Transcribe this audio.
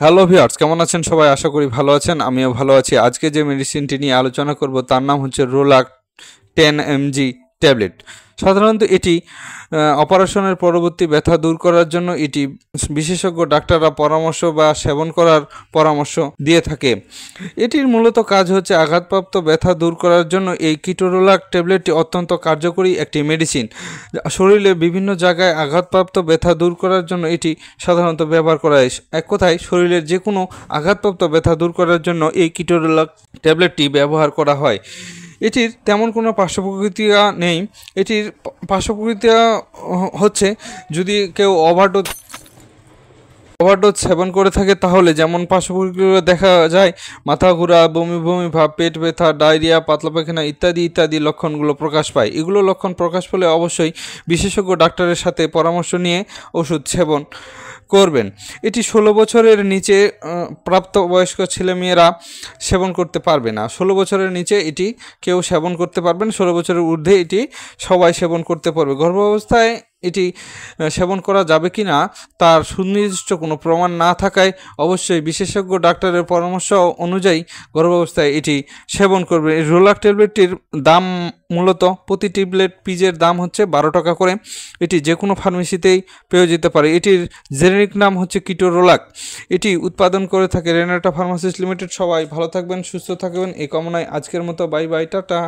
Hello viewers, কেমন আছেন সবাই? আশা করি ভালো আছেন। আমিও ভালো আছি। আজকে যে মেডিসিনটি নিয়ে আলোচনা করব তার নাম হচ্ছে রোলাক 10 mg ট্যাবলেট। সাধারণত এটি অপারেশনের পরবর্তী ব্যথা দূর করার জন্য এটি বিশেষজ্ঞ ডাক্তাররা পরামর্শ বা সেবন করার পরামর্শ দিয়ে থাকে। এটির মূলত কাজ হচ্ছে আঘাতপ্রাপ্ত ব্যথা দূর করার জন্য এই কিটোরোলাক ট্যাবলেটটি অত্যন্ত কার্যকরী একটি মেডিসিন। শরীরে বিভিন্ন জায়গায় আঘাতপ্রাপ্ত ব্যথা দূর করার জন্য এটি সাধারণত ব্যবহার করা হয়। এক কথায় শরীরের যে কোনো আঘাতপ্রাপ্ত ব্যথা দূর করার জন্য এই কিটোরোলাক ট্যাবলেটটি ব্যবহার করা হয়। এটির তেমন কোনো পার্শ্বপ্রতিক্রিয়া নেই। এটির পার্শ্বপ্রতিক্রিয়া হচ্ছে যদি কেউ ওভারডোজ সেবন করে থাকে তাহলে যেমন পার্শ্বপ্রতিক্রিয়া দেখা যায় মাথা ঘোরা, বমি বমি ভাব, পেট ব্যথা, ডায়রিয়া, পাতলা পায়খানা ইত্যাদি ইত্যাদি লক্ষণগুলো প্রকাশ পায়। এগুলো লক্ষণ প্রকাশ পেলে অবশ্যই বিশেষজ্ঞ ডাক্তারের সাথে পরামর্শ নিয়ে ওষুধ সেবন করবেন। এটি 16 বছরের নিচে প্রাপ্তবয়স্ক ছেলেমেয়েরা সেবন করতে পারবে না। 16 বছরের নিচে এটি কেউ সেবন করতে পারবেন, 16 বছরের ঊর্ধ্বে এটি সবাই সেবন করতে পারবে। গর্ভাবস্থায় এটি সেবন করা যাবে কি না তার সুনির্দিষ্ট কোনো প্রমাণ না থাকায় অবশ্যই বিশেষজ্ঞ ডাক্তারের পরামর্শ অনুযায়ী গর্ভাবস্থায় এটি সেবন করবে। এই রোলাক ট্যাবলেটটির দাম মূলত প্রতি ট্যাবলেট পিজের দাম হচ্ছে 12 টাকা করে। এটি যে কোনো ফার্মেসিতেই পেয়ে যেতে পারে। এটির জেনেরিক নাম হচ্ছে কিটোরোলাক। এটি উৎপাদন করে থাকে রেনাটা ফার্মাসিস্ট লিমিটেড। সবাই ভালো থাকবেন, সুস্থ থাকবেন এই কামনায় আজকের মতো বাই বাই, টাটা।